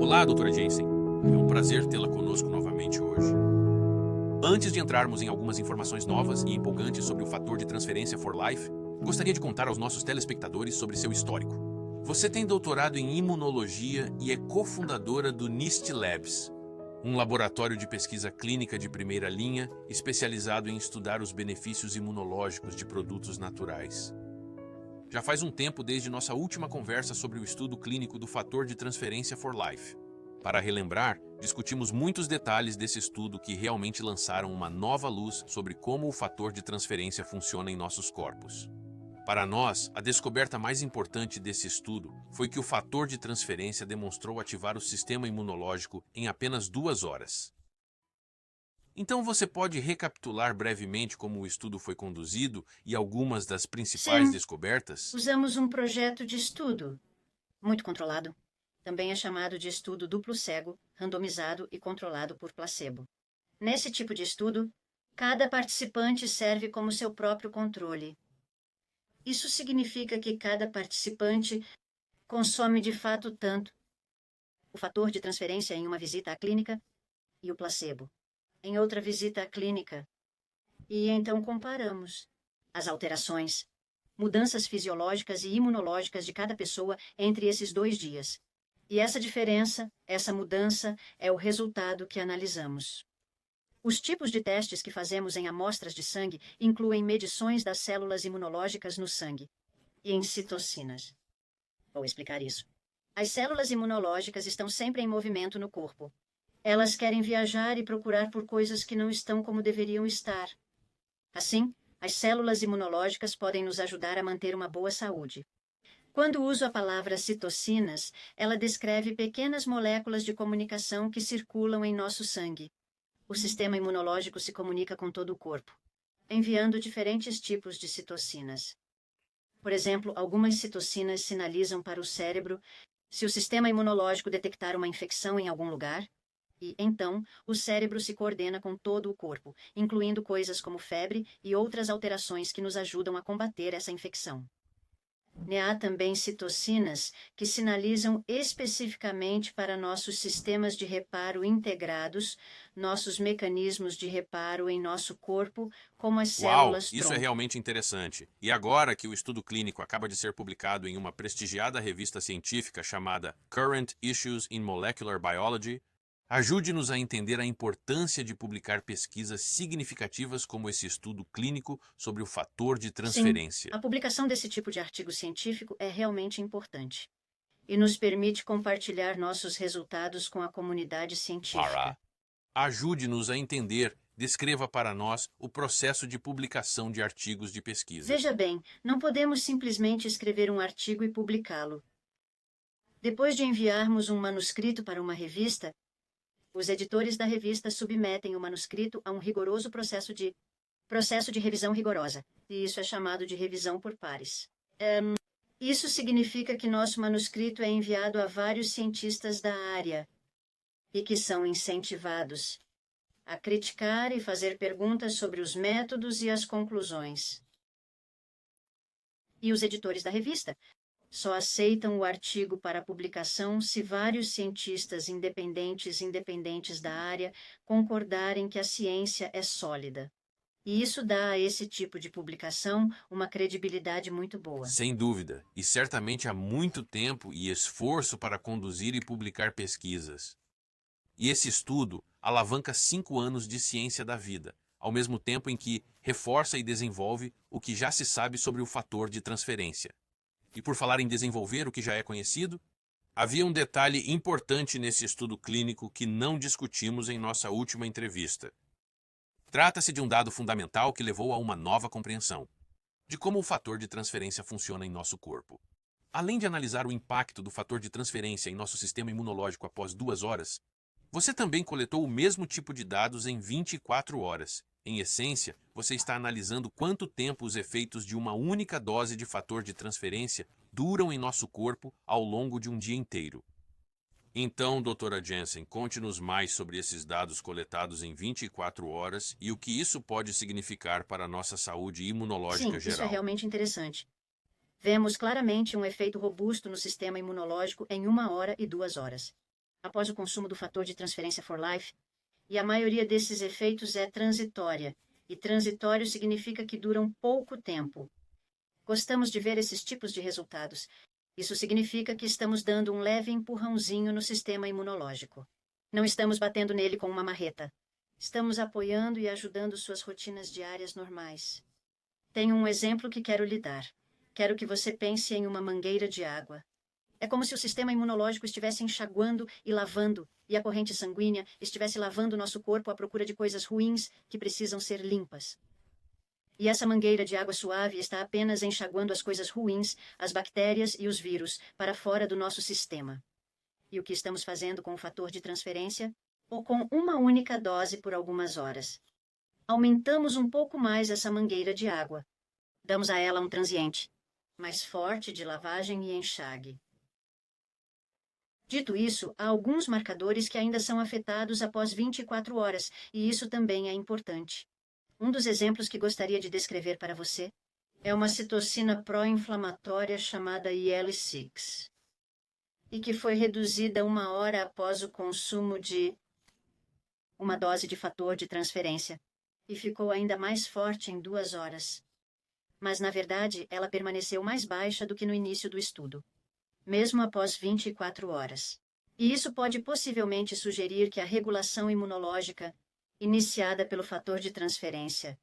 Olá, doutora Jensen. É um prazer tê-la conosco novamente hoje. Antes de entrarmos em algumas informações novas e empolgantes sobre o fator de transferência for life, gostaria de contar aos nossos telespectadores sobre seu histórico. Você tem doutorado em imunologia e é cofundadora do NIST Labs, um laboratório de pesquisa clínica de primeira linha especializado em estudar os benefícios imunológicos de produtos naturais. Já faz um tempo desde nossa última conversa sobre o estudo clínico do fator de transferência for life. Para relembrar, discutimos muitos detalhes desse estudo que realmente lançaram uma nova luz sobre como o fator de transferência funciona em nossos corpos. Para nós, a descoberta mais importante desse estudo foi que o fator de transferência demonstrou ativar o sistema imunológico em apenas 2 horas. Então você pode recapitular brevemente como o estudo foi conduzido e algumas das principais Sim, descobertas? usamos um projeto de estudo, muito controlado. Também é chamado de estudo duplo cego, randomizado e controlado por placebo. Nesse tipo de estudo, cada participante serve como seu próprio controle. Isso significa que cada participante consome de fato tanto o fator de transferência em uma visita à clínica e o placebo em outra visita à clínica. E então comparamos as alterações, mudanças fisiológicas e imunológicas de cada pessoa entre esses 2 dias. E essa diferença, essa mudança, é o resultado que analisamos. Os tipos de testes que fazemos em amostras de sangue incluem medições das células imunológicas no sangue e em citocinas. Vou explicar isso. As células imunológicas estão sempre em movimento no corpo. Elas querem viajar e procurar por coisas que não estão como deveriam estar. Assim, as células imunológicas podem nos ajudar a manter uma boa saúde. Quando uso a palavra citocinas, ela descreve pequenas moléculas de comunicação que circulam em nosso sangue. O sistema imunológico se comunica com todo o corpo, enviando diferentes tipos de citocinas. Por exemplo, algumas citocinas sinalizam para o cérebro se o sistema imunológico detectar uma infecção em algum lugar, e, então, o cérebro se coordena com todo o corpo, incluindo coisas como febre e outras alterações que nos ajudam a combater essa infecção. Há também citocinas que sinalizam especificamente para nossos sistemas de reparo integrados, nossos mecanismos de reparo em nosso corpo, como as Uau, células isso é tronco. realmente interessante. E agora que o estudo clínico acaba de ser publicado em uma prestigiada revista científica chamada Current Issues in Molecular Biology, ajude-nos a entender a importância de publicar pesquisas significativas como esse estudo clínico sobre o fator de Sim, transferência. a publicação desse tipo de artigo científico é realmente importante e nos permite compartilhar nossos resultados com a comunidade científica. Para. Ajude-nos a entender, descreva para nós o processo de publicação de artigos de pesquisa. Veja bem, não podemos simplesmente escrever um artigo e publicá-lo. Depois de enviarmos um manuscrito para uma revista, os editores da revista submetem o manuscrito a um rigoroso processo de revisão rigorosa, e isso é chamado de revisão por pares. Isso significa que nosso manuscrito é enviado a vários cientistas da área e que são incentivados a criticar e fazer perguntas sobre os métodos e as conclusões. E os editores da revista só aceitam o artigo para publicação se vários cientistas independentes da área concordarem que a ciência é sólida. E isso dá a esse tipo de publicação uma credibilidade muito boa. Sem dúvida, e certamente há muito tempo e esforço para conduzir e publicar pesquisas. E esse estudo alavanca 5 anos de ciência da vida, ao mesmo tempo em que reforça e desenvolve o que já se sabe sobre o fator de transferência. E por falar em desenvolver o que já é conhecido, havia um detalhe importante nesse estudo clínico que não discutimos em nossa última entrevista. Trata-se de um dado fundamental que levou a uma nova compreensão de como o fator de transferência funciona em nosso corpo. Além de analisar o impacto do fator de transferência em nosso sistema imunológico após 2 horas, você também coletou o mesmo tipo de dados em 24 horas. Em essência, você está analisando quanto tempo os efeitos de uma única dose de fator de transferência duram em nosso corpo ao longo de um dia inteiro. Então, doutora Jensen, conte-nos mais sobre esses dados coletados em 24 horas e o que isso pode significar para a nossa saúde imunológica Sim, isso é geral. realmente interessante. Vemos claramente um efeito robusto no sistema imunológico em 1 hora e 2 horas. após o consumo do fator de transferência for life, e a maioria desses efeitos é transitória, e transitório significa que duram pouco tempo. Gostamos de ver esses tipos de resultados. Isso significa que estamos dando um leve empurrãozinho no sistema imunológico. Não estamos batendo nele com uma marreta. Estamos apoiando e ajudando suas rotinas diárias normais. Tenho um exemplo que quero lhe dar. Quero que você pense em uma mangueira de água. É como se o sistema imunológico estivesse enxaguando e lavando, e a corrente sanguínea estivesse lavando nosso corpo à procura de coisas ruins que precisam ser limpas. E essa mangueira de água suave está apenas enxaguando as coisas ruins, as bactérias e os vírus, para fora do nosso sistema. E o que estamos fazendo com o fator de transferência? Ou com uma única dose por algumas horas? Aumentamos um pouco mais essa mangueira de água. Damos a ela um transiente mais forte de lavagem e enxague. Dito isso, há alguns marcadores que ainda são afetados após 24 horas, e isso também é importante. Um dos exemplos que gostaria de descrever para você é uma citocina pró-inflamatória chamada IL-6, e que foi reduzida 1 hora após o consumo de uma dose de fator de transferência, e ficou ainda mais forte em 2 horas. Mas, na verdade, ela permaneceu mais baixa do que no início do estudo, mesmo após 24 horas. E isso pode possivelmente sugerir que a regulação imunológica, iniciada pelo fator de transferência,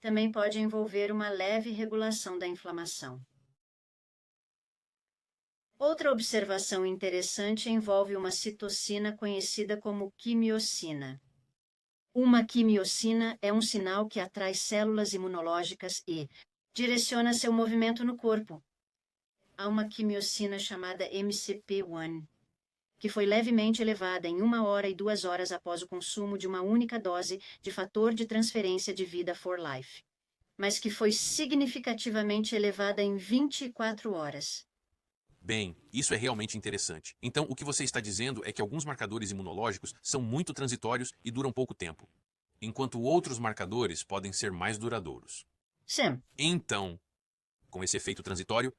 também pode envolver uma leve regulação da inflamação. Outra observação interessante envolve uma citocina conhecida como quimiocina. Uma quimiocina é um sinal que atrai células imunológicas e direciona seu movimento no corpo. Há uma quimiocina chamada MCP1, que foi levemente elevada em 1 hora e 2 horas após o consumo de uma única dose de fator de transferência de vida for life, mas que foi significativamente elevada em 24 horas. Bem, isso é realmente interessante. Então, o que você está dizendo é que alguns marcadores imunológicos são muito transitórios e duram pouco tempo, enquanto outros marcadores podem ser mais duradouros. Sam, Então, com esse efeito transitório,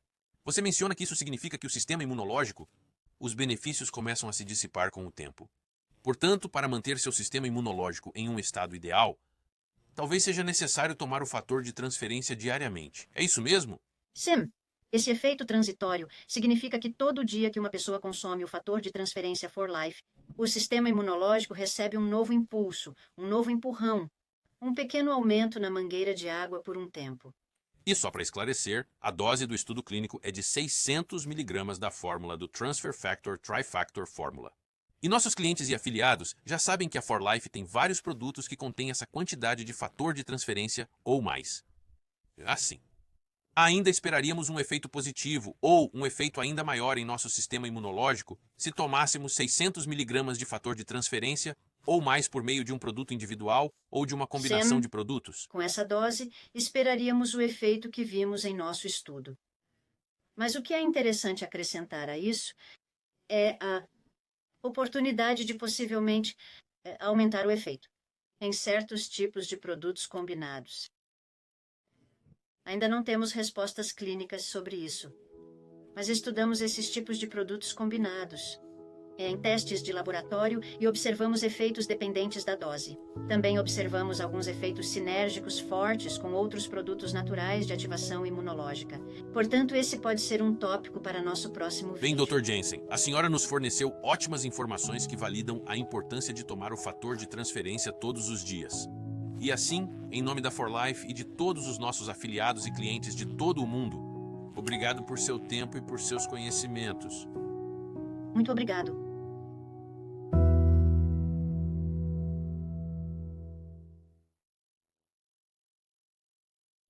você menciona que isso significa que o sistema imunológico, os benefícios começam a se dissipar com o tempo. Portanto, para manter seu sistema imunológico em um estado ideal, talvez seja necessário tomar o fator de transferência diariamente. É isso mesmo? Sam, esse efeito transitório significa que todo dia que uma pessoa consome o fator de transferência for life, o sistema imunológico recebe um novo impulso, um novo empurrão, um pequeno aumento na mangueira de água por um tempo. E só para esclarecer, a dose do estudo clínico é de 600 mg da fórmula do Transfer Factor Trifactor Formula. E nossos clientes e afiliados já sabem que a For Life tem vários produtos que contêm essa quantidade de fator de transferência ou mais. Assim, ainda esperaríamos um efeito positivo ou um efeito ainda maior em nosso sistema imunológico se tomássemos 600 mg de fator de transferência ou mais por meio de um produto individual ou de uma combinação Sam, de produtos. Com essa dose, esperaríamos o efeito que vimos em nosso estudo. Mas o que é interessante acrescentar a isso é a oportunidade de possivelmente aumentar o efeito em certos tipos de produtos combinados. Ainda não temos respostas clínicas sobre isso, mas estudamos esses tipos de produtos combinados em testes de laboratório e observamos efeitos dependentes da dose. Também observamos alguns efeitos sinérgicos fortes com outros produtos naturais de ativação imunológica. Portanto, esse pode ser um tópico para nosso próximo Bem, vídeo. Dr. Jensen, a senhora nos forneceu ótimas informações que validam a importância de tomar o fator de transferência todos os dias. E assim, em nome da For Life e de todos os nossos afiliados e clientes de todo o mundo, obrigado por seu tempo e por seus conhecimentos. Muito obrigado.